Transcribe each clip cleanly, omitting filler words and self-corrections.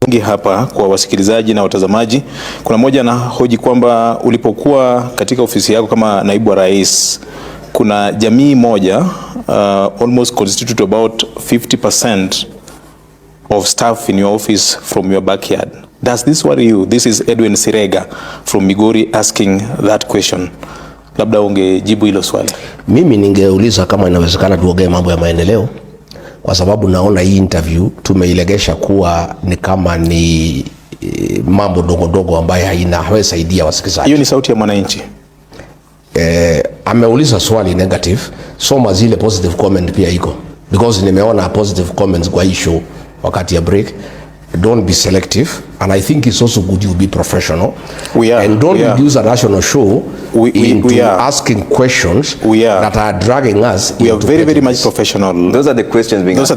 Wengi hapa kwa wasikilizaji na watazamaji, kuna mmoja na hoji kwamba ulipokuwa katika ofisi yako kama naibu wa rais, kuna jamii moja almost constitute about 50% of staff in your office from your backyard. Does this worry you? This is Edwin Sirega from Migori asking that question. Labda ungejibu hilo swali. Mimi ningeuliza kama inawezekana tuongee mambo ya maendeleo, kwa sababu naona hii interview tumeilegesha kuwa ni kama ni mambo dogo dogo ambayo hainasaidia wasikilizaji. Hiyo ni sauti ya mwananchi. Ameuliza swali negative, soma zile positive comment pia iko, because nimeona positive comments kwa hii show wakati ya break. Don't be selective, and I think it's also good you be professional. And don't use a national show into asking questions that are dragging us. We are very much professional. Those are the questions being asked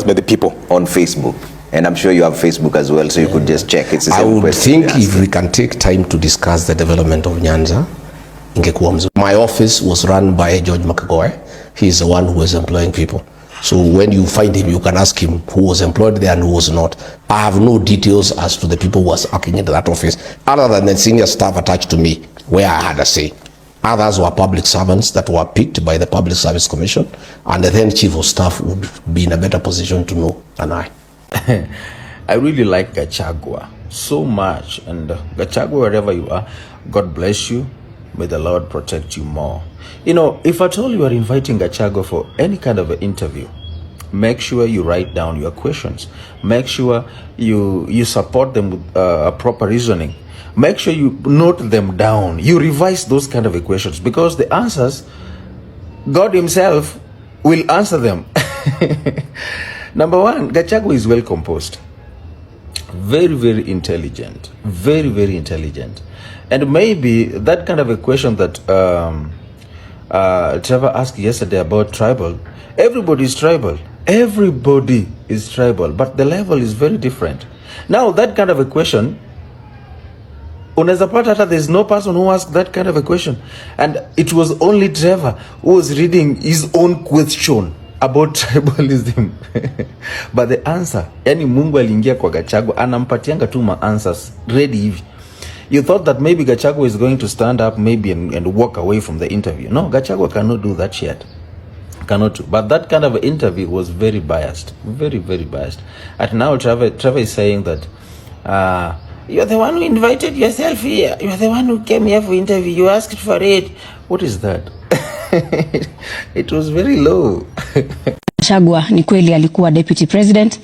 by the people on Facebook, and I'm sure you have Facebook as well, so you could just check. It's the same question. I would think if we can take time to discuss the development of Nyanza, ingekuwa mzuri. My office was run by George Makagoe. He is the one who is employing people. So when you find him, you can ask him who was employed there and who was not. I have no details as to the people who was working in that office, other than the senior staff attached to me, where I had a say. Others were public servants that were picked by the Public Service Commission, and the then chief of staff would be in a better position to know than I. I really like Gachagua so much, and Gachagua, wherever you are, God bless you. May the Lord protect you more. You know, if at all you are inviting Gachagua for any kind of an interview, make sure you write down your questions. Make sure you support them with proper reasoning. Make sure you note them down. You revise those kind of questions, because the answers, God himself will answer them. Number one, Gachagua is well composed. Very intelligent. Very intelligent. And maybe that kind of a question that Trevor asked yesterday about tribal. Everybody is tribal. Everybody is tribal, but the level is very different. Now, that kind of a question, unaweza pata hata there's no person who asked that kind of a question. And it was only Trevor who was reading his own question about tribalism. But the answer, yani Mungu aliingia kwa Gachagua, anampatianga tu ma answers ready hivi. You thought that maybe Gachagua is going to stand up maybe and walk away from the interview. No, Gachagua cannot do that yet. Cannot do. But that kind of interview was very biased. Very biased. And now Trevor is saying that you're the one who invited yourself here. You're the one who came here for interview. You asked for it. What is that? It was very low. Gachagua ni kweli alikuwa deputy president.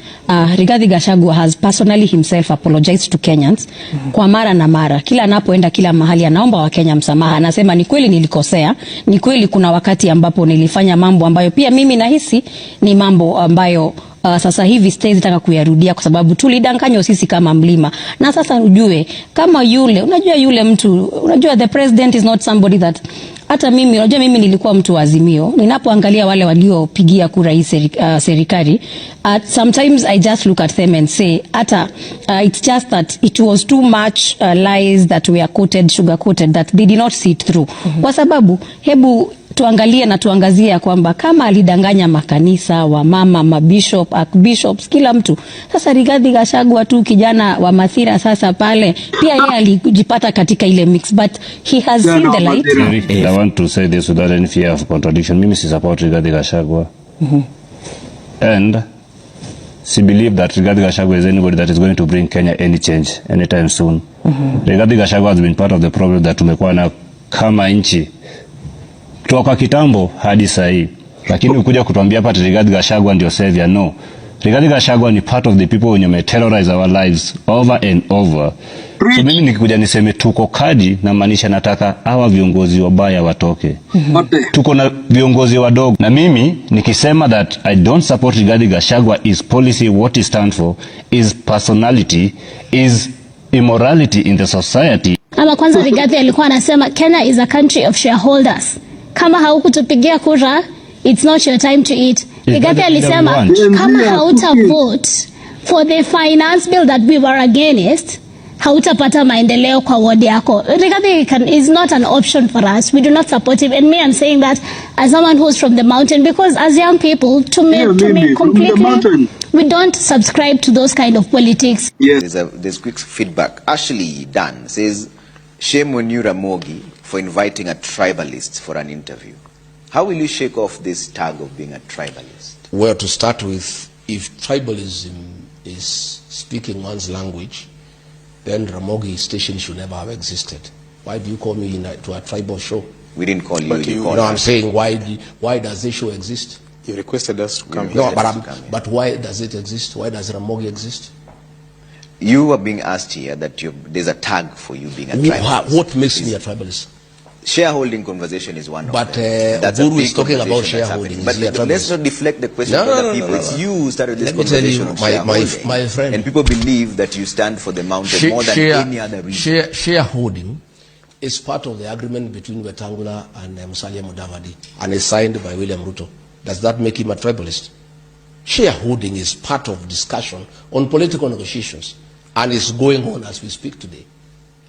Rigathi Gachagua has personally himself apologized to Kenyans kwa mara na mara. Kila anapoenda kila mahali anaomba Wakenya msamaha. Anasema ni kweli nilikosea. Ni kweli kuna wakati ambapo nilifanya mambo ambayo pia mimi nahisi ni mambo ambayo sasa hivi sitaki kuyarudia, kwa sababu tulidanganywa sisi kama mlima. Na sasa ujue kama unajua yule mtu, unajua the president is not somebody that, hata mimi unajua mimi nilikuwa mtu wa Azimio. Ninapoangalia wale waliopigia kura hii serikali, sometimes I just look at them and say it's just that it was too much lies that were sugar coated that they did not see it through. Kwa sababu hebu tuangalie na tuangazie kwamba kama alidanganya makanisa, wa mama, mabishop, archbishops, kila mtu. Sasa Rigathi Gachagua tu kijana wa Mathira sasa pale pia yeye alijipata katika ile mix, but he has seen the light. I want to say this without any fear of contradiction. Mimi si support Rigathi Gachagua. And she believe that Rigathi Gachagua is anybody that is going to bring Kenya any change anytime soon. Rigathi Gachagua has been part of the problem that tumekuwa na kama nchi toka kitambo hadi sasa. Lakini ukuja kutuambia hapa Rigathi Gachagua ndio savior, no. Rigathi Gachagua ni part of the people wenye may terrorize our lives over and over. So mimi nikikuja niseme tuko kadi, na maanisha nataka hawa viongozi wabaya watoke. Tuko na viongozi wadogo, na mimi nikisema that I don't support Rigathi Gachagua is policy, what it stands for is personality, is immorality in the society. Ama kwanza Rigathi alikuwa anasema Kenya is a country of shareholders. Kama haukutupigia kura, it's not your time to eat. Rigathi alisema kama hauta vote for the finance bill that we were against, hautapata maendeleo kwa ward yako. Rigathi is not an option for us. We do not support him. And me, I'm saying that as someone who's from the mountain, because as young people, to me completely, we don't subscribe to those kind of politics. Yes. There's quick feedback. Ashley Dan says, shame on you, Ramogi, for inviting a tribalist for an interview. How will you shake off this tag of being a tribalist? Well, to start with, if tribalism is speaking one's language, then Ramogi station should never have existed. Why do you call me to a tribal show? We didn't call you. No, I'm saying why does this show exist? You requested us to come here. No, but why does it exist? Why does Ramogi exist? You are being asked here that there's a tag for you being a tribalist. What makes me a tribalist? Shareholding conversation is one of them. But Guru is talking about shareholding. But let's not deflect the question from other people. It's you who started this conversation of shareholding. My friend. And people believe that you stand for the mountain more than any other reason. Shareholding is part of the agreement between Wetangula and Musalia Mudavadi, and is signed by William Ruto. Does that make him a tribalist? Shareholding is part of discussion on political negotiations, and is going on as we speak today.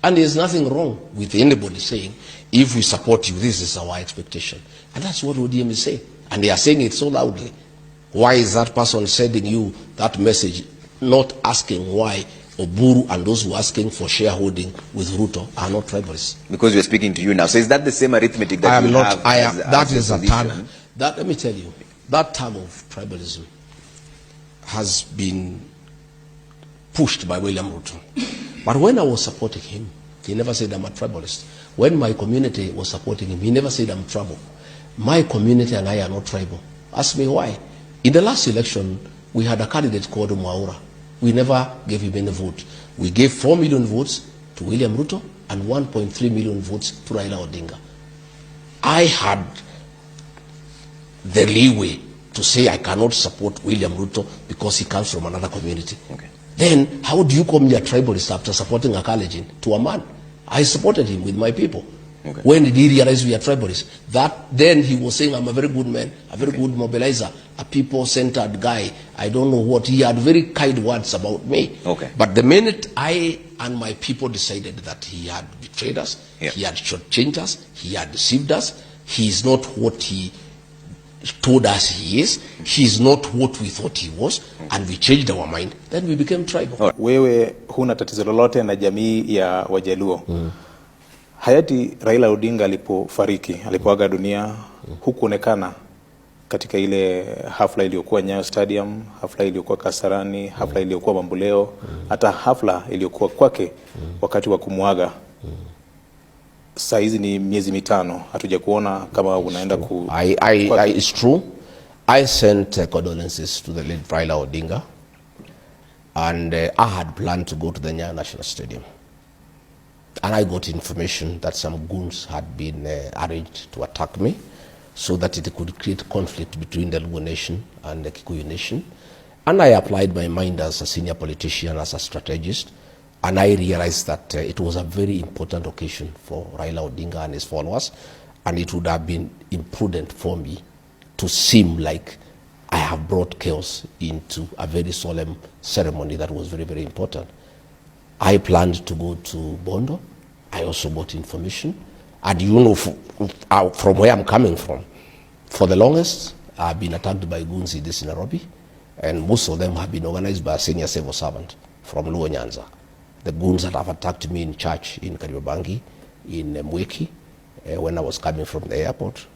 And there's nothing wrong with anybody saying, if we support you, this is our expectation. And that's what ODM is saying. And they are saying it so loudly. Why is that person sending you that message, not asking why Oburu and those who are asking for shareholding with Ruto are not tribalists? Because we're speaking to you now. So is that the same arithmetic that you have? That is a tag. Let me tell you, that tag of tribalism has been pushed by William Ruto. But when I was supporting him, he never said I'm a tribalist. When my community was supporting him, he never said I'm tribal. My community and I are not tribal. Ask me why. In the last election, we had a candidate called Mwaura. We never gave him any vote. We gave 4 million votes to William Ruto and 1.3 million votes to Raila Odinga. I had the leeway to say I cannot support William Ruto because he comes from another community. Okay. Then how do you call me a tribalist after supporting a Kalenjin to a man? I supported him with my people. Okay. When did he realize we are tribalists? Then he was saying I'm a very good man, a very good mobilizer, a people-centered guy. I don't know what. He had very kind words about me. Okay. But the minute I and my people decided that he had betrayed us, yeah, he had shortchanged us, he had deceived us, he is not what he told us he is, he is not what we thought he was, and we changed our mind, then we became tribal. Wewe huna tatizo lolote na jamii ya Wajaluo. Hayati Raila Odinga alipoaga dunia, hukuonekana katika ile hafla iliyokuwa Nyayo Stadium, hafla iliyokuwa Kasarani, hafla iliyokuwa Mamboleo, hata hafla iliyokuwa kwake wakati wa kumuaga. Saa hizi ni miezi mitano, hatuja kuona kama unaenda ku... It's true. I sent condolences to the late Raila Odinga, and I had planned to go to the Nyayo National Stadium. And I got information that some goons had been arranged to attack me so that it could create conflict between the Luo nation and the Kikuyu nation. And I applied my mind as a senior politician, as a strategist, and I realized that it was a very important occasion for Raila Odinga and his followers, and it would have been imprudent for me to seem like I have brought chaos into a very solemn ceremony that was very, very important. I planned to go to Bondo. I also got information. And you know from where I'm coming from, for the longest, I've been attacked by goons in this Nairobi, and most of them have been organized by a senior civil servant from Luo Nyanza. The goons that have attacked me in church in Kariobangi, in Mweki, when I was coming from the airport,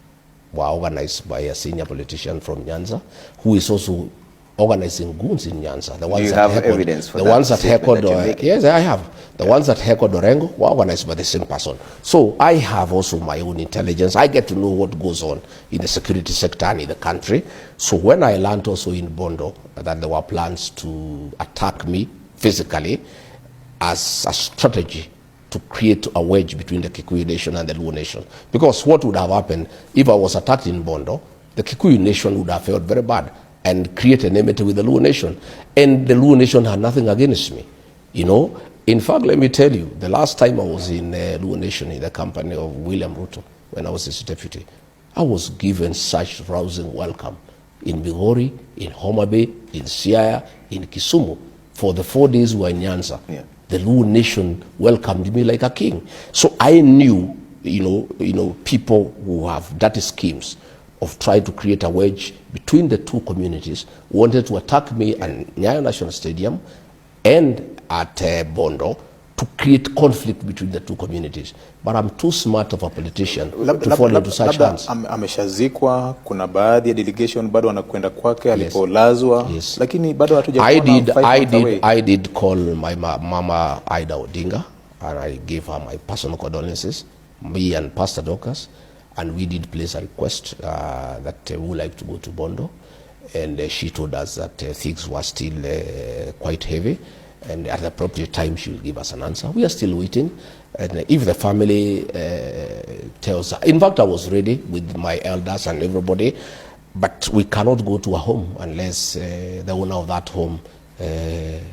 were organized by a senior politician from Nyanza, who is also organizing goons in Nyanza. The ones Do you that have evidence for the that? Ones that heckled, yes, I have. The ones that heckled Orengo were organized by the same person. So I have also my own intelligence. I get to know what goes on in the security sector and in the country. So when I learned also in Bondo that there were plans to attack me physically as a strategy to create a wedge between the Kikuyu nation and the Luo nation. Because what would have happened if I was attacked in Bondo, the Kikuyu nation would have felt very bad and create an enmity with the Luo nation. And the Luo nation had nothing against me. You know, in fact, let me tell you, the last time I was in Luo nation in the company of William Ruto, when I was his deputy, I was given such rousing welcome in Migori, in Homa Bay, in Siaya, in Kisumu. For the 4 days we were in Nyanza, the Luo nation welcomed me like a king. So I knew, people who have dirty schemes of trying to create a wedge between the two communities wanted to attack me at Nyayo National Stadium and at Bondo to create conflict between the two communities. But I'm too smart of a politician to fall into such hands. Ameshazikwa, kuna baadhi ya delegation bado wanakwenda kwake alipolazwa, lakini bado I did call my mama Ida Odinga, and I gave her my personal condolences, me and Pastor Dorcas, and we did place a request that we would like to go to Bondo, and she told us that things were still quite heavy, and at the appropriate time she will give us an answer. We are still waiting, and if the family tells us, in fact I was ready with my elders and everybody, but we cannot go to a home unless the owner of that home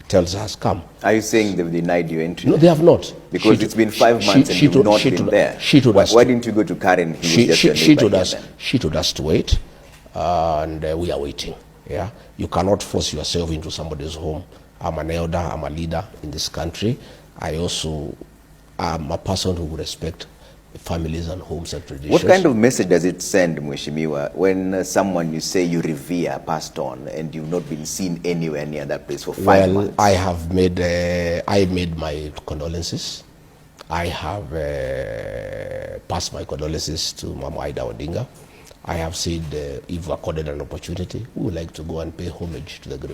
tells us come. Are you saying they've denied you entry? No, they have not. Because it's been 5 months and you've not been there. Why didn't you go to Karen? She told us to wait, and we are waiting. Yeah, you cannot force yourself into somebody's home. I'm an elder, I'm a leader in this country. I also am a person who respect families and homes and traditions. What kind of message does it send, Mheshimiwa, when someone you say you revere passed on and you've not been seen anywhere near that place for 5 months? I have made my condolences. I have passed my condolences to Mama Ida Odinga. I have said if accorded an opportunity, we would like to go and pay homage to the grave.